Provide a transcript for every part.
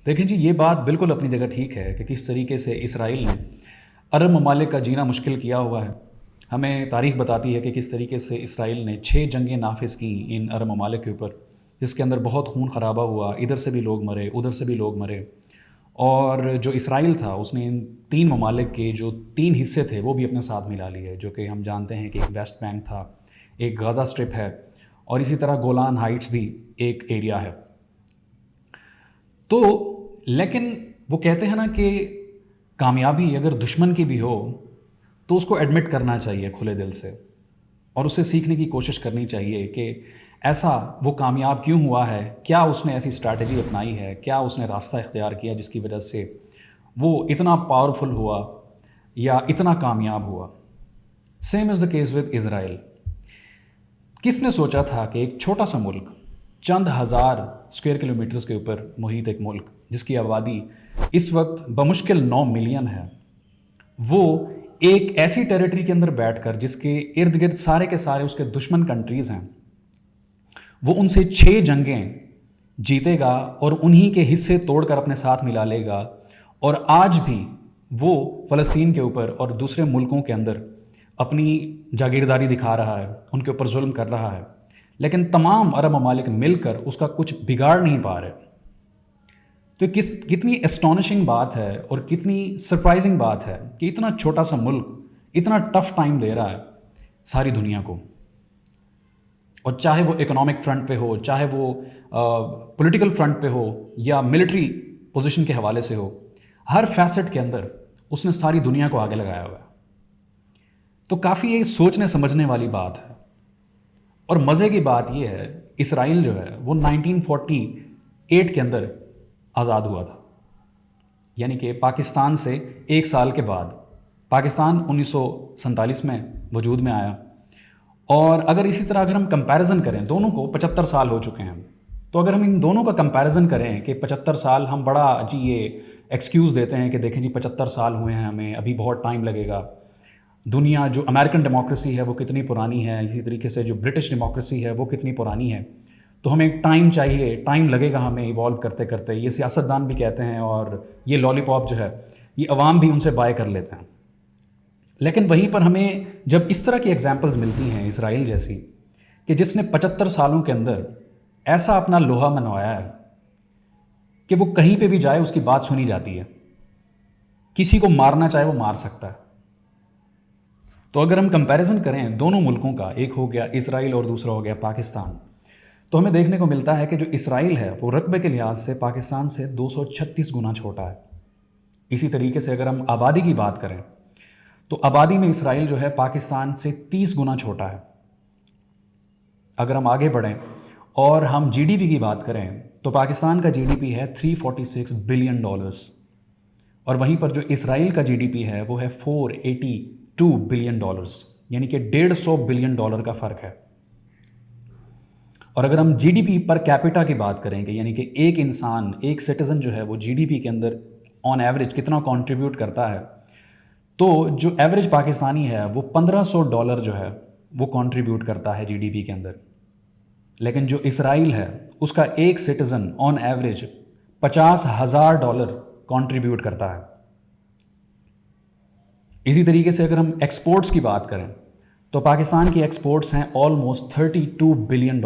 देखें जी, ये बात बिल्कुल अपनी जगह ठीक है कि किस तरीके से इसराइल ने अरब ममालिक का जीना मुश्किल किया हुआ है। हमें तारीख़ बताती है कि किस तरीके से इसराइल ने 6 जंगें नाफिज़ की इन अरब ममालिक के ऊपर, जिसके अंदर बहुत खून खराबा हुआ, इधर से भी लोग मरे, उधर से भी लोग मरे। और जो इसराइल था उसने इन 3 ममालिक के जो 3 हिस्से थे वो भी अपने साथ मिला लिए, जो कि हम जानते हैं कि एक वेस्ट बैंक था, एक गाज़ा स्ट्रिप है और इसी तरह गोलान हाइट्स भी एक एरिया है। तो लेकिन वो कहते हैं ना कि कामयाबी अगर दुश्मन की भी हो तो उसको एडमिट करना चाहिए खुले दिल से, और उससे सीखने की कोशिश करनी चाहिए कि ऐसा वो कामयाब क्यों हुआ है, क्या उसने ऐसी स्ट्रैटेजी अपनाई है, क्या उसने रास्ता इख्तियार किया जिसकी वजह से वो इतना पावरफुल हुआ या इतना कामयाब हुआ। Same is the case with Israel. किसने सोचा था कि एक छोटा सा मुल्क, चंद हज़ार स्क्वायर किलोमीटर्स के ऊपर मुहित एक मुल्क जिसकी आबादी इस वक्त बमुश्किल 9 मिलियन है, वो एक ऐसी टेरिटरी के अंदर बैठकर जिसके इर्द गिर्द सारे के सारे उसके दुश्मन कंट्रीज़ हैं, वो उनसे 6 जंगें जीतेगा और उन्हीं के हिस्से तोड़कर अपने साथ मिला लेगा। और आज भी वो फ़लस्तीन के ऊपर और दूसरे मुल्कों के अंदर अपनी जागीरदारी दिखा रहा है, उनके ऊपर जुल्म कर रहा है, लेकिन तमाम अरब ममालिक मिलकर उसका कुछ बिगाड़ नहीं पा रहे। तो कितनी एस्टॉनिशिंग बात है और कितनी सरप्राइजिंग बात है कि इतना छोटा सा मुल्क इतना टफ टाइम दे रहा है सारी दुनिया को। और चाहे वो इकोनॉमिक फ्रंट पे हो, चाहे वो पॉलिटिकल फ्रंट पे हो या मिलिट्री पोजीशन के हवाले से हो, हर फैसेट के अंदर उसने सारी दुनिया को आगे लगाया हुआ है। तो काफ़ी ये सोचने समझने वाली बात है। और मज़े की बात यह है, इसराइल जो है वो 1948 के अंदर आज़ाद हुआ था, यानी कि पाकिस्तान से 1 साल के बाद। पाकिस्तान 1947 में वजूद में आया। और अगर इसी तरह अगर हम कंपैरिजन करें दोनों को, 75 साल हो चुके हैं, तो अगर हम इन दोनों का कंपैरिजन करें कि 75 साल, हम बड़ा जी ये एक्सक्यूज़ देते हैं कि देखें जी 75 साल हुए हैं हमें, अभी बहुत टाइम लगेगा। दुनिया जो अमेरिकन डेमोक्रेसी है वो कितनी पुरानी है, इसी तरीके से जो ब्रिटिश डेमोक्रेसी है वो कितनी पुरानी है, तो हमें टाइम चाहिए, टाइम लगेगा हमें इवॉल्व करते करते। ये सियासतदान भी कहते हैं और ये लॉलीपॉप जो है ये अवाम भी उनसे बाय कर लेते हैं। लेकिन वहीं पर हमें जब इस तरह की एग्जांपल्स मिलती हैं इसराइल जैसी, कि जिसने 75 सालों के अंदर ऐसा अपना लोहा मनवाया है कि वो कहीं पे भी जाए उसकी बात सुनी जाती है, किसी को मारना चाहे वो मार सकता है। तो अगर हम कंपैरिजन करें दोनों मुल्कों का, एक हो गया इसराइल और दूसरा हो गया पाकिस्तान, तो हमें देखने को मिलता है कि जो इसराइल है वो रकबे के लिहाज से पाकिस्तान से 236 गुना छोटा है। इसी तरीके से अगर हम आबादी की बात करें तो आबादी में इसराइल जो है पाकिस्तान से 30 गुना छोटा है। अगर हम आगे बढ़ें और हम जीडीपी की बात करें तो पाकिस्तान का जीडीपी है $346 बिलियन, और वहीं पर जो इसराइल का जीडीपी है वो है $482 बिलियन, यानी कि $150 बिलियन का फ़र्क है। और अगर हम जीडीपी पर कैपिटा की बात करेंगे, यानी कि एक इंसान, एक सिटीज़न जो है वो जीडीपी के अंदर ऑन एवरेज कितना कंट्रीब्यूट करता है, तो जो एवरेज पाकिस्तानी है वो $1500 जो है वो कंट्रीब्यूट करता है जीडीपी के अंदर। लेकिन जो इसराइल है उसका एक सिटीज़न ऑन एवरेज $50,000 कंट्रीब्यूट करता है। इसी तरीके से अगर हम एक्सपोर्ट्स की बात करें तो पाकिस्तान की एक्सपोर्ट्स हैं ऑलमोस्ट $32 बिलियन।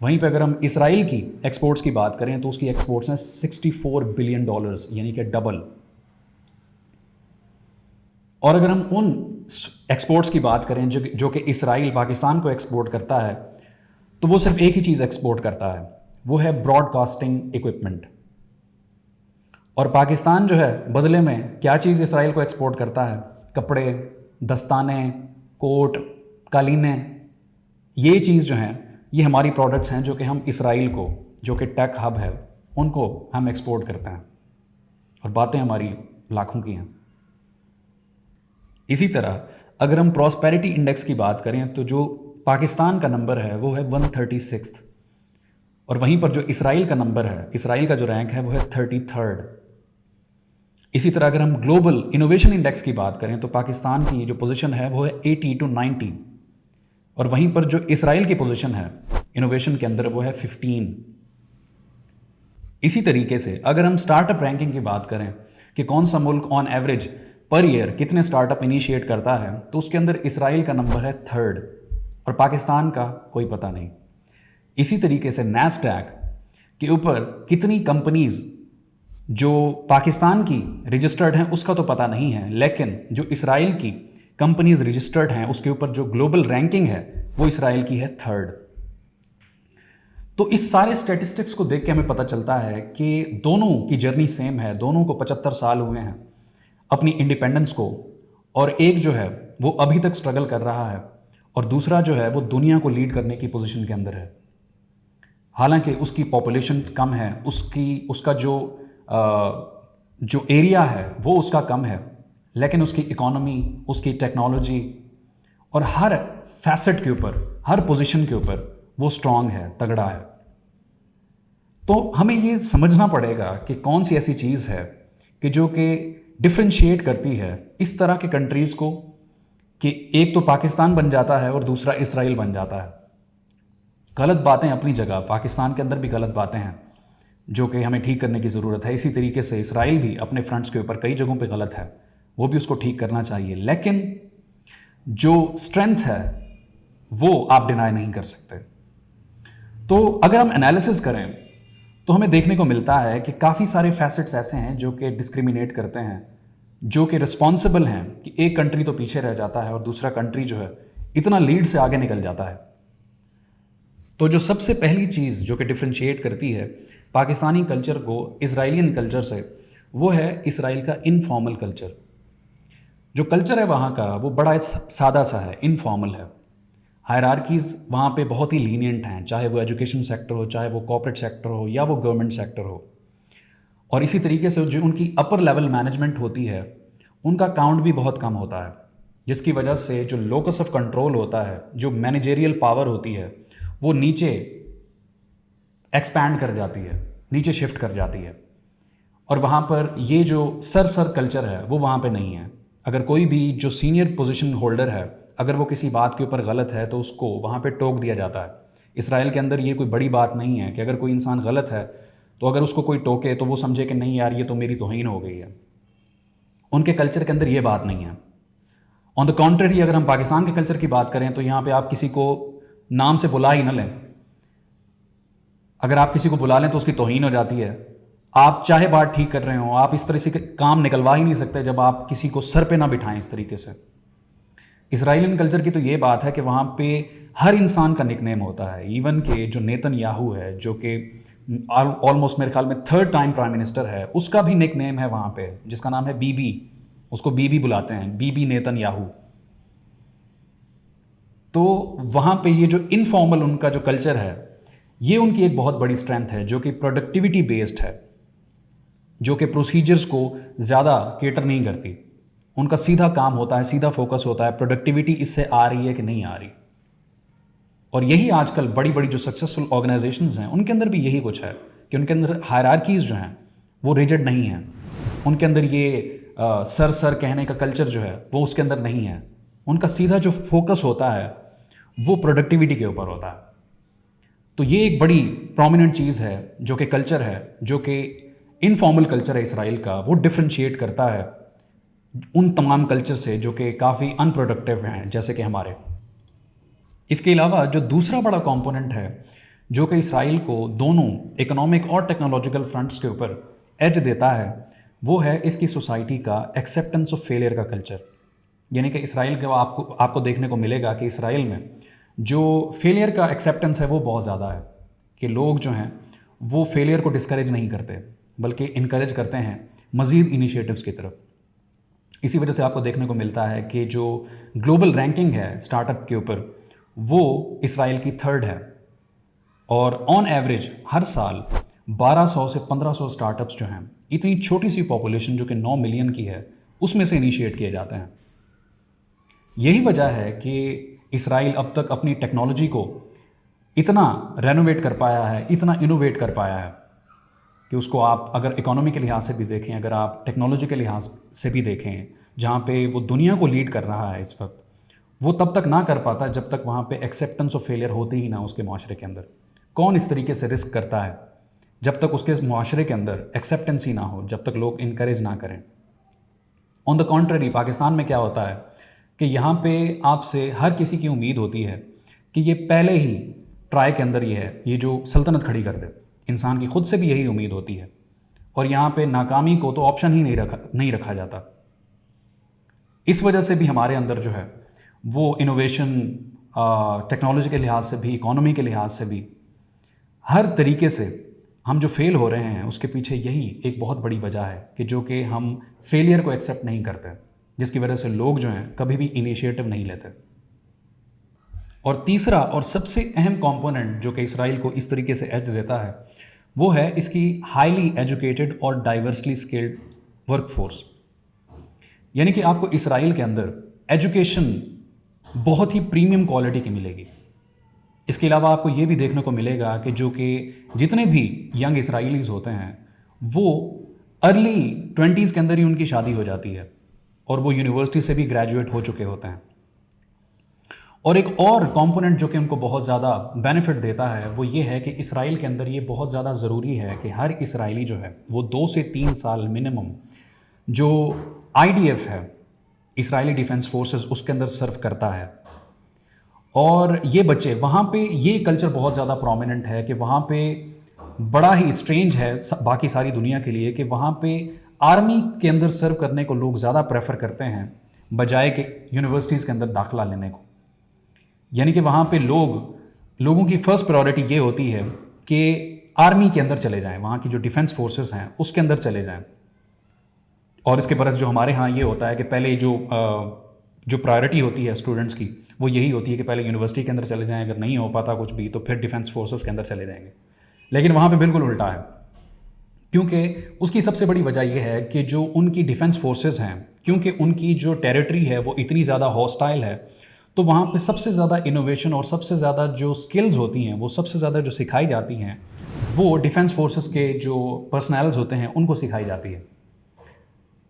वहीं पे अगर हम इसराइल की एक्सपोर्ट्स की बात करें तो उसकी एक्सपोर्ट्स हैं $64 बिलियन, यानी कि डबल। और अगर हम उन एक्सपोर्ट्स की बात करें जो कि इसराइल पाकिस्तान को एक्सपोर्ट करता है, तो वो सिर्फ एक ही चीज़ एक्सपोर्ट करता है, वो है ब्रॉडकास्टिंग इक्विपमेंट। और पाकिस्तान जो है बदले में क्या चीज़ इसराइल को एक्सपोर्ट करता है? कपड़े, दस्ताने, कोट, कालीनें। ये चीज़ जो हैं ये हमारी प्रोडक्ट्स हैं जो कि हम इसराइल को, जो कि टेक हब है, उनको हम एक्सपोर्ट करते हैं। और बातें हमारी लाखों की हैं। इसी तरह अगर हम प्रॉस्पेरिटी इंडेक्स की बात करें तो जो पाकिस्तान का नंबर है वो है 136, और वहीं पर जो इसराइल का नंबर है, इसराइल का जो रैंक है वो है 33rd। इसी तरह अगर हम ग्लोबल इनोवेशन इंडेक्स की बात करें तो पाकिस्तान की जो पोजीशन है वो है 80 to 90, और वहीं पर जो इसराइल की पोजीशन है इनोवेशन के अंदर वो है 15। इसी तरीके से अगर हम स्टार्टअप रैंकिंग की बात करें कि कौन सा मुल्क ऑन एवरेज पर ईयर कितने स्टार्टअप इनिशिएट करता है, तो उसके अंदर इसराइल का नंबर है 3rd और पाकिस्तान का कोई पता नहीं। इसी तरीके से नैस्डैक के ऊपर कितनी कंपनीज जो पाकिस्तान की रजिस्टर्ड हैं उसका तो पता नहीं है, लेकिन जो इसराइल की कंपनीज रजिस्टर्ड हैं उसके ऊपर जो ग्लोबल रैंकिंग है वो इसराइल की है 3rd। तो इस सारे स्टैटिस्टिक्स को देख के हमें पता चलता है कि दोनों की जर्नी सेम है, दोनों को 75 साल हुए हैं अपनी इंडिपेंडेंस को, और एक जो है वो अभी तक स्ट्रगल कर रहा है और दूसरा जो है वो दुनिया को लीड करने की पोजीशन के अंदर है। हालांकि उसकी पॉपुलेशन कम है, उसका जो एरिया है वो उसका कम है, लेकिन उसकी इकोनॉमी, उसकी टेक्नोलॉजी और हर फैसेट के ऊपर, हर पोजीशन के ऊपर वो स्ट्रांग है, तगड़ा है। तो हमें ये समझना पड़ेगा कि कौन सी ऐसी चीज़ है कि जो कि डिफ्रेंशिएट करती है इस तरह के कंट्रीज़ को, कि एक तो पाकिस्तान बन जाता है और दूसरा इसराइल बन जाता है। गलत बातें अपनी जगह, पाकिस्तान के अंदर भी गलत बातें हैं जो कि हमें ठीक करने की ज़रूरत है। इसी तरीके से इसराइल भी अपने फ्रंट्स के ऊपर कई जगहों पे गलत है, वो भी उसको ठीक करना चाहिए, लेकिन जो स्ट्रेंथ है वो आप डिनाई नहीं कर सकते। तो अगर हम एनालिसिस करें तो हमें देखने को मिलता है कि काफ़ी सारे फैसेट्स ऐसे हैं जो कि डिस्क्रिमिनेट करते हैं, जो कि रिस्पॉन्सिबल हैं कि एक कंट्री तो पीछे रह जाता है और दूसरा कंट्री जो है इतना लीड से आगे निकल जाता है। तो जो सबसे पहली चीज़ जो कि डिफ्रेंशिएट करती है पाकिस्तानी कल्चर को इजराइलियन कल्चर से, वो है इसराइल का इनफॉर्मल कल्चर। जो कल्चर है वहाँ का वो बड़ा सादा सा है, इनफॉर्मल है। हायरार्कीज़ वहाँ पे बहुत ही लीनियंट हैं, चाहे वो एजुकेशन सेक्टर हो, चाहे वो कॉर्पोरेट सेक्टर हो या वो गवर्नमेंट सेक्टर हो। और इसी तरीके से जो उनकी अपर लेवल मैनेजमेंट होती है उनका काउंट भी बहुत कम होता है, जिसकी वजह से जो लोकस ऑफ कंट्रोल होता है, जो मैनेजेरियल पावर होती है, वो नीचे एक्सपैंड कर जाती है, नीचे शिफ्ट कर जाती है। और वहाँ पर ये जो सर कल्चर है वो वहाँ पे नहीं है। अगर कोई भी जो सीनियर पोजीशन होल्डर है, अगर वो किसी बात के ऊपर गलत है तो उसको वहाँ पे टोक दिया जाता है। इसराइल के अंदर ये कोई बड़ी बात नहीं है कि अगर कोई इंसान गलत है तो अगर उसको कोई टोके तो वो समझे कि नहीं यार ये तो मेरी तौहीन हो गई है। उनके कल्चर के अंदर ये बात नहीं है। ऑन द कॉन्ट्ररी अगर हम पाकिस्तान के कल्चर की बात करें तो यहाँ पे आप किसी को नाम से बुला ही ना लें। अगर आप किसी को बुला लें तो उसकी तौहीन हो जाती है। आप चाहे बात ठीक कर रहे हो, आप इस तरह से काम निकलवा ही नहीं सकते जब आप किसी को सर पे ना बिठाएं इस तरीके से। इसराइलियन कल्चर की तो ये बात है कि वहाँ पे हर इंसान का निकनेम होता है। इवन के जो नेतन्याहू है, जो कि ऑलमोस्ट मेरे ख्याल में 3rd टाइम प्राइम मिनिस्टर है, उसका भी निकनेम है वहाँ पे, जिसका नाम है बीबी। उसको बीबी बुलाते हैं, बीबी नेतन्याहू। तो वहाँ पे ये जो इनफॉर्मल उनका जो कल्चर है, ये उनकी एक बहुत बड़ी स्ट्रेंथ है, जो कि प्रोडक्टिविटी बेस्ड है, जो कि प्रोसीजर्स को ज़्यादा केटर नहीं करती। उनका सीधा काम होता है, सीधा फोकस होता है, प्रोडक्टिविटी इससे आ रही है कि नहीं आ रही। और यही आजकल बड़ी बड़ी जो सक्सेसफुल ऑर्गेनाइजेशंस हैं उनके अंदर भी यही कुछ है कि उनके अंदर हायरार्कीज़ जो हैं वो रिजिड नहीं हैं। उनके अंदर ये सर कहने का कल्चर जो है वो उसके अंदर नहीं है। उनका सीधा जो फोकस होता है वो प्रोडक्टिविटी के ऊपर होता है। तो ये एक बड़ी प्रोमिनेंट चीज़ है जो कि कल्चर है, जो कि इनफॉर्मल कल्चर है इसराइल का, वो डिफ्रेंशिएट करता है उन तमाम कल्चर से जो कि काफ़ी अनप्रोडक्टिव हैं जैसे कि हमारे। इसके अलावा जो दूसरा बड़ा कंपोनेंट है जो कि इसराइल को दोनों इकोनॉमिक और टेक्नोलॉजिकल फ्रंट्स के ऊपर एज देता है, वो है इसकी सोसाइटी का एक्सेप्टेंस ऑफ फेलियर का कल्चर। यानी कि इसराइल के आपको देखने को मिलेगा कि इसराइल में जो फेलियर का एक्सेप्टेंस है वो बहुत ज़्यादा है, कि लोग जो हैं वो फेलियर को डिस्करेज नहीं करते बल्कि इनकरेज करते हैं मज़ीद इनिशिएटिव्स की तरफ। इसी वजह से आपको देखने को मिलता है कि जो ग्लोबल रैंकिंग है स्टार्टअप के ऊपर वो इसराइल की 3rd है, और ऑन एवरेज हर साल 1200 से 1500 स्टार्टअप्स जो हैं, इतनी छोटी सी पॉपुलेशन जो कि 9 मिलियन की है, उसमें से इनिशिएट किए जाते हैं। यही वजह है कि इसराइल अब तक अपनी टेक्नोलॉजी को इतना रेनोवेट कर पाया है, इतना इनोवेट कर पाया है कि उसको आप अगर इकोनॉमी के लिहाज से भी देखें, अगर आप टेक्नोलॉजी के लिहाज से भी देखें, जहाँ पे वो दुनिया को लीड कर रहा है इस वक्त, वो तब तक ना कर पाता जब तक वहाँ पे एक्सेप्टेंस ऑफ फेलियर होती ही ना उसके माशरे के अंदर। कौन इस तरीके से रिस्क करता है जब तक उसके मुआशरे के अंदर एक्सेप्टेंसी ना हो, जब तक लोग इनकरेज ना करें। ऑन द कॉन्ट्ररी पाकिस्तान में क्या होता है कि यहाँ पे आपसे हर किसी की उम्मीद होती है कि ये पहले ही ट्राई के अंदर ये जो सल्तनत खड़ी कर दे। इंसान की खुद से भी यही उम्मीद होती है, और यहाँ पे नाकामी को तो ऑप्शन ही नहीं रखा जाता। इस वजह से भी हमारे अंदर जो है वो इनोवेशन, टेक्नोलॉजी के लिहाज से भी, इकोनॉमी के लिहाज से भी, हर तरीके से हम जो फेल हो रहे हैं उसके पीछे यही एक बहुत बड़ी वजह है कि जो कि हम फेलियर को एक्सेप्ट नहीं करते, जिसकी वजह से लोग जो हैं कभी भी इनिशिएटिव नहीं लेते। और तीसरा और सबसे अहम कंपोनेंट जो कि इसराइल को इस तरीके से एज देता है वो है इसकी हाईली एजुकेटेड और डाइवर्सली स्किल्ड वर्कफोर्स। यानी कि आपको इसराइल के अंदर एजुकेशन बहुत ही प्रीमियम क्वालिटी की मिलेगी। इसके अलावा आपको ये भी देखने को मिलेगा कि जो कि जितने भी यंग इसराइलीज़ होते हैं वो अर्ली 20s के अंदर ही उनकी शादी हो जाती है और वो यूनिवर्सिटी से भी ग्रेजुएट हो चुके होते हैं। और एक और कंपोनेंट जो कि उनको बहुत ज़्यादा बेनिफिट देता है वो ये है कि इसराइल के अंदर ये बहुत ज़्यादा ज़रूरी है कि हर इसराइली जो है वो 2 से 3 साल मिनिमम जो IDF है, इसराइली डिफेंस फोर्सेस, उसके अंदर सर्व करता है। और ये बच्चे वहाँ पे, ये कल्चर बहुत ज़्यादा प्रोमिनेंट है कि वहाँ पे बड़ा ही स्ट्रेंज है बाकी सारी दुनिया के लिए कि वहाँ पे आर्मी के अंदर सर्व करने को लोग ज़्यादा प्रेफर करते हैं बजाय कि यूनिवर्सिटीज़ के अंदर दाखिला लेने को। यानी कि वहाँ पे लोगों की फ़र्स्ट प्रायोरिटी ये होती है कि आर्मी के अंदर चले जाएं, वहाँ की जो डिफेंस फोर्सेस हैं उसके अंदर चले जाएं। और इसके बरक्स जो हमारे यहाँ ये होता है कि पहले जो प्रायोरिटी होती है स्टूडेंट्स की वो यही होती है कि पहले यूनिवर्सिटी के अंदर चले जाएं, अगर नहीं हो पाता कुछ भी तो फिर डिफेंस फोर्सेस के अंदर चले जाएंगे। लेकिन वहाँ पे बिल्कुल उल्टा है, क्योंकि उसकी सबसे बड़ी वजह यह है कि जो उनकी डिफेंस फोर्सेस हैं, क्योंकि उनकी जो टेरिटरी है वो इतनी ज़्यादा हॉस्टाइल है, तो वहाँ पे सबसे ज़्यादा इनोवेशन और सबसे ज़्यादा जो स्किल्स होती हैं वो सबसे ज़्यादा जो सिखाई जाती हैं वो डिफेंस फोर्सेस के जो पर्सनल्स होते हैं उनको सिखाई जाती है।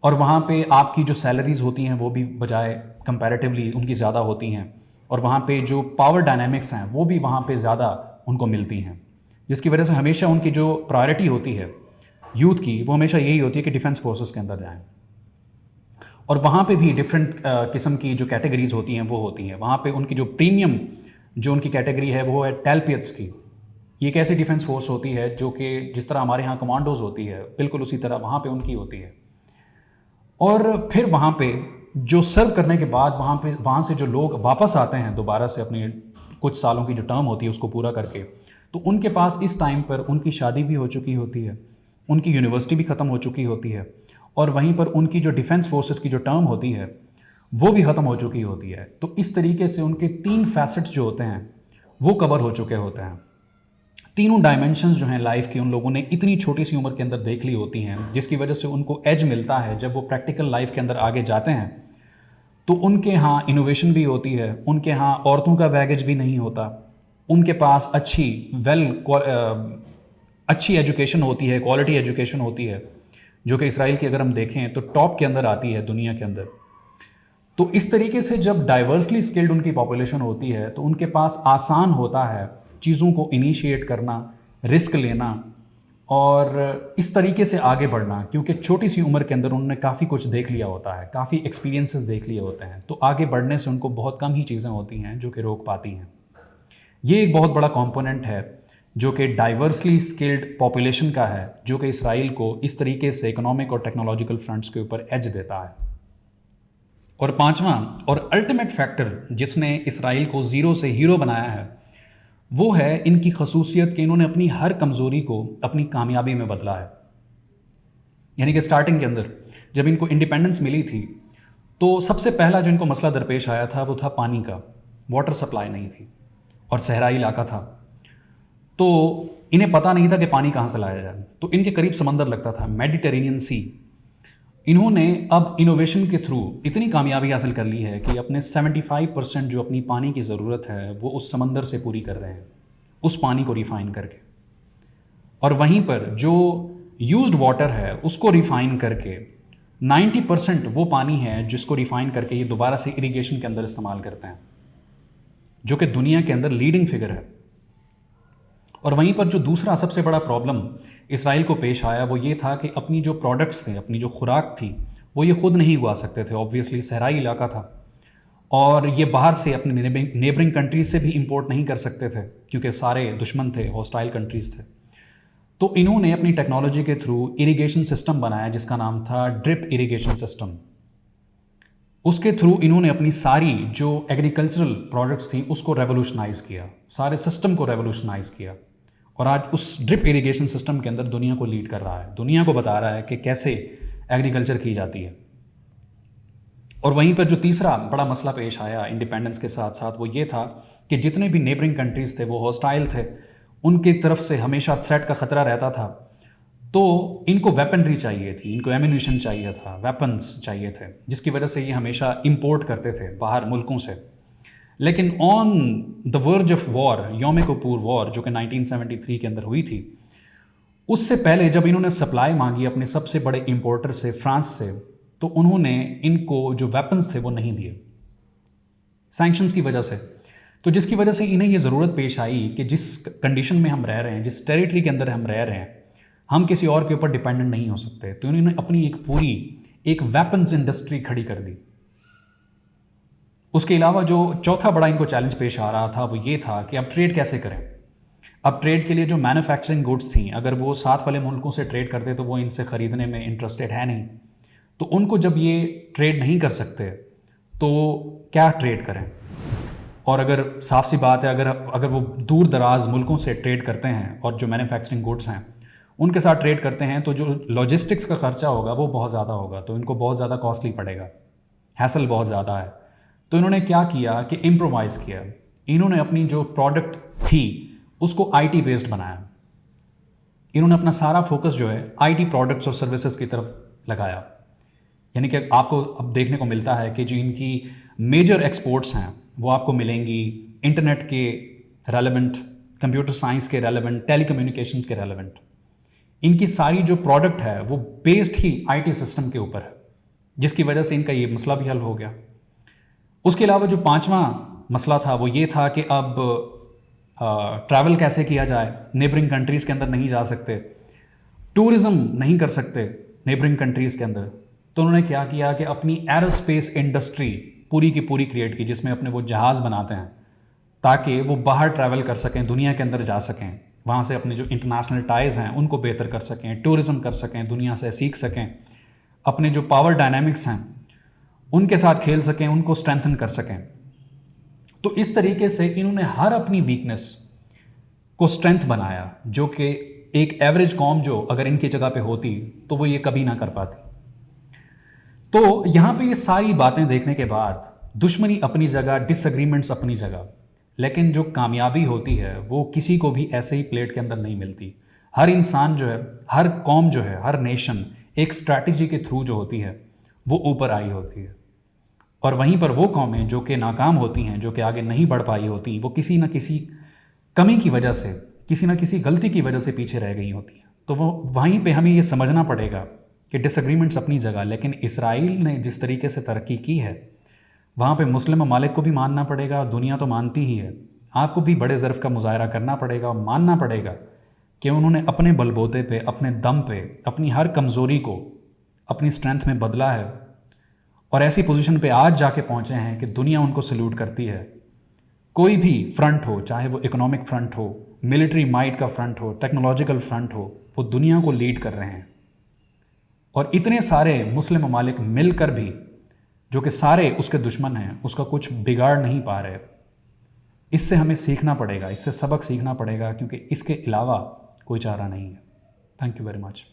और वहाँ पे आपकी जो सैलरीज़ होती हैं वो भी बजाय कंपैरेटिवली उनकी ज़्यादा होती हैं, और वहाँ पे जो पावर डायनामिक्स हैं वो भी वहाँ पे ज़्यादा उनको मिलती हैं, जिसकी वजह से हमेशा उनकी जो प्रायोरिटी होती है यूथ की वो हमेशा यही होती है कि डिफेंस फोर्सेस के अंदर जाएं। और वहाँ पे भी डिफरेंट किस्म की जो कैटेगरीज़ होती हैं वो होती हैं। वहाँ पे उनकी जो प्रीमियम जो उनकी कैटेगरी है वो है टेलपियट्स की। ये एक ऐसी डिफेंस फोर्स होती है जो कि जिस तरह हमारे यहाँ कमांडोज़ होती है बिल्कुल उसी तरह वहाँ पे उनकी होती है। और फिर वहाँ पे जो सर्व करने के बाद वहाँ से जो लोग वापस आते हैं दोबारा से अपनी कुछ सालों की जो टर्म होती है उसको पूरा करके, तो उनके पास इस टाइम पर उनकी शादी भी हो चुकी होती है, उनकी यूनिवर्सिटी भी ख़त्म हो चुकी होती है, और वहीं पर उनकी जो डिफेंस फोर्सेस की जो टर्म होती है वो भी ख़त्म हो चुकी होती है। तो इस तरीके से उनके 3 फैसेट्स जो होते हैं वो कवर हो चुके होते हैं। तीनों डायमेंशंस जो हैं लाइफ की उन लोगों ने इतनी छोटी सी उम्र के अंदर देख ली होती हैं, जिसकी वजह से उनको एज मिलता है जब वो प्रैक्टिकल लाइफ के अंदर आगे जाते हैं। तो उनके यहाँ इनोवेशन भी होती है, उनके यहाँ औरतों का बैगेज भी नहीं होता, उनके पास अच्छी एजुकेशन होती है, क्वालिटी एजुकेशन होती है, जो कि इसराइल की अगर हम देखें तो टॉप के अंदर आती है दुनिया के अंदर। तो इस तरीके से जब डाइवर्सली स्किल्ड उनकी पॉपुलेशन होती है तो उनके पास आसान होता है चीज़ों को इनिशिएट करना, रिस्क लेना और इस तरीके से आगे बढ़ना, क्योंकि छोटी सी उम्र के अंदर उन्होंने काफ़ी कुछ देख लिया होता है, काफ़ी एक्सपीरियंसेस देख लिए होते हैं। तो आगे बढ़ने से उनको बहुत कम ही चीज़ें होती हैं जो कि रोक पाती हैं। ये एक बहुत बड़ा कंपोनेंट है जो कि डाइवर्सली स्किल्ड पॉपुलेशन का है, जो कि इसराइल को इस तरीके से इकोनॉमिक और टेक्नोलॉजिकल फ्रंट्स के ऊपर एज देता है। और पांचवा और अल्टीमेट फैक्टर जिसने इसराइल को ज़ीरो से हीरो बनाया है वो है इनकी खसूसियत कि इन्होंने अपनी हर कमज़ोरी को अपनी कामयाबी में बदला है। यानी कि स्टार्टिंग के अंदर जब इनको इंडिपेंडेंस मिली थी तो सबसे पहला जो इनको मसला दरपेश आया था वो था पानी का। वाटर सप्लाई नहीं थी और सहराई इलाका था, तो इन्हें पता नहीं था कि पानी कहाँ से लाया जाए। तो इनके करीब समंदर लगता था, मेडिटेरेनियन सी। इन्होंने अब इनोवेशन के थ्रू इतनी कामयाबी हासिल कर ली है कि अपने 75% जो अपनी पानी की ज़रूरत है वो उस समंदर से पूरी कर रहे हैं, उस पानी को रिफ़ाइन करके। और वहीं पर जो यूज्ड वाटर है उसको रिफ़ाइन करके 90% वो पानी है जिसको रिफ़ाइन करके ये दोबारा से इरिगेशन के अंदर इस्तेमाल करते हैं, जो कि दुनिया के अंदर लीडिंग फिगर है। और वहीं पर जो दूसरा सबसे बड़ा प्रॉब्लम इसराइल को पेश आया वो ये था कि अपनी जो प्रोडक्ट्स थे, अपनी जो खुराक थी, वो ये खुद नहीं उगा सकते थे। ऑब्वियसली सहराई इलाका था और ये बाहर से अपने नेबरिंग कंट्रीज से भी इंपोर्ट नहीं कर सकते थे क्योंकि सारे दुश्मन थे, हॉस्टाइल कंट्रीज थे। तो इन्होंने अपनी टेक्नोलॉजी के थ्रू इरिगेशन सिस्टम बनाया जिसका नाम था ड्रिप इरिगेशन सिस्टम। उसके थ्रू इन्होंने अपनी सारी जो एग्रीकल्चरल प्रोडक्ट्स थी उसको रेवोल्यूशनाइज़ किया, सारे सिस्टम को रेवोल्यूशनाइज़ किया और आज उस ड्रिप इरिगेशन सिस्टम के अंदर दुनिया को लीड कर रहा है, दुनिया को बता रहा है कि कैसे एग्रीकल्चर की जाती है। और वहीं पर जो तीसरा बड़ा मसला पेश आया इंडिपेंडेंस के साथ साथ वो ये था कि जितने भी नेबरिंग कंट्रीज़ थे वो हॉस्टाइल थे, उनकी तरफ से हमेशा थ्रेट का ख़तरा रहता था। तो इनको वेपनरी चाहिए थी, इनको एम्यूनिशन चाहिए था, वेपन्स चाहिए थे, जिसकी वजह से ये हमेशा इंपोर्ट करते थे बाहर मुल्कों से। लेकिन on the verge of war, यौम किप्पूर वॉर जो कि 1973 के अंदर हुई थी, उससे पहले जब इन्होंने सप्लाई मांगी अपने सबसे बड़े इंपोर्टर से, फ्रांस से, तो उन्होंने इनको जो वेपन्स थे वो नहीं दिए सैंक्शंस की वजह से। तो जिसकी वजह से इन्हें ये ज़रूरत पेश आई कि जिस कंडीशन में हम रह रहे हैं, जिस टेरिटरी के अंदर हम रह रहे हैं, हम किसी और के ऊपर डिपेंडेंट नहीं हो सकते। तो इन्होंने अपनी एक पूरी एक वेपन्स इंडस्ट्री खड़ी कर दी। उसके अलावा जो चौथा बड़ा इनको चैलेंज पेश आ रहा था वो ये था कि अब ट्रेड कैसे करें। अब ट्रेड के लिए जो मैन्युफैक्चरिंग गुड्स थी, अगर वो साथ वाले मुल्कों से ट्रेड करते तो वो इनसे ख़रीदने में इंटरेस्टेड है नहीं, तो उनको जब ये ट्रेड नहीं कर सकते तो क्या ट्रेड करें। और अगर साफ सी बात है, अगर वो दूर दराज मुल्कों से ट्रेड करते हैं और जो मैन्युफैक्चरिंग गुड्स हैं उनके साथ ट्रेड करते हैं तो जो लॉजिस्टिक्स का ख़र्चा होगा वो बहुत ज़्यादा होगा, तो इनको बहुत ज़्यादा कॉस्टली पड़ेगा, हैसल बहुत ज़्यादा है। तो इन्होंने क्या किया कि इम्प्रोवाइज़ किया। इन्होंने अपनी जो प्रोडक्ट थी उसको आईटी बेस्ड बनाया। इन्होंने अपना सारा फोकस जो है आईटी प्रोडक्ट्स और सर्विसेज की तरफ लगाया। यानी कि आपको अब देखने को मिलता है कि जो इनकी मेजर एक्सपोर्ट्स हैं वो आपको मिलेंगी इंटरनेट के रेलेवेंट, कंप्यूटर साइंस के रेलेवेंट, टेलीकम्युनिकेशंस के रेलेवेंट। इनकी सारी जो प्रोडक्ट है वो बेस्ड ही आईटी सिस्टम के ऊपर है, जिसकी वजह से इनका ये मसला भी हल हो गया। उसके अलावा जो पांचवा मसला था वो ये था कि अब ट्रैवल कैसे किया जाए, नेबरिंग कंट्रीज़ के अंदर नहीं जा सकते, टूरिज़्म नहीं कर सकते नेबरिंग कंट्रीज़ के अंदर। तो उन्होंने क्या किया कि अपनी एरोस्पेस इंडस्ट्री पूरी की पूरी क्रिएट की, जिसमें अपने वो जहाज़ बनाते हैं ताकि वो बाहर ट्रैवल कर सकें, दुनिया के अंदर जा सकें, वहाँ से अपने जो इंटरनेशनल टाइज़ हैं उनको बेहतर कर सकें, टूरिज़्म कर सकें, दुनिया से सीख सकें, अपने जो पावर डायनामिक्स हैं उनके साथ खेल सकें, उनको स्ट्रेंथन कर सकें। तो इस तरीके से इन्होंने हर अपनी वीकनेस को स्ट्रेंथ बनाया, जो कि एक एवरेज कॉम जो अगर इनकी जगह पे होती तो वो ये कभी ना कर पाती। तो यहाँ पे ये सारी बातें देखने के बाद दुश्मनी अपनी जगह, डिसएग्रीमेंट्स अपनी जगह, लेकिन जो कामयाबी होती है वो किसी को भी ऐसे ही प्लेट के अंदर नहीं मिलती। हर इंसान जो है, हर कौम जो है, हर नेशन एक स्ट्रैटेजी के थ्रू जो होती है वो ऊपर आई होती है। और वहीं पर वो कौमें जो कि नाकाम होती हैं, जो कि आगे नहीं बढ़ पाई होती, वो किसी न किसी कमी की वजह से, किसी न किसी गलती की वजह से पीछे रह गई होती हैं। तो वो वहीं पे हमें ये समझना पड़ेगा कि डिसएग्रीमेंट्स अपनी जगह, लेकिन इसराइल ने जिस तरीके से तरक्की की है वहाँ पे मुस्लिम ममालिक को भी मानना पड़ेगा, दुनिया तो मानती ही है। आपको भी बड़े ज़र्फ़ का मुज़ाहरा करना पड़ेगा और मानना पड़ेगा कि उन्होंने अपने बलबूते पे, अपने दम पे, अपनी हर कमज़ोरी को अपनी स्ट्रेंथ में बदला है और ऐसी पोजीशन पे आज जाके पहुँचे हैं कि दुनिया उनको सल्यूट करती है। कोई भी फ्रंट हो, चाहे वो इकोनॉमिक फ्रंट हो, मिलिट्री माइट का फ्रंट हो, टेक्नोलॉजिकल फ्रंट हो, वो दुनिया को लीड कर रहे हैं। और इतने सारे मुस्लिम ममालिक मिलकर भी, जो कि सारे उसके दुश्मन हैं, उसका कुछ बिगाड़ नहीं पा रहे। इससे हमें सीखना पड़ेगा, इससे सबक सीखना पड़ेगा, क्योंकि इसके अलावा कोई चारा नहीं है। Thank you very much.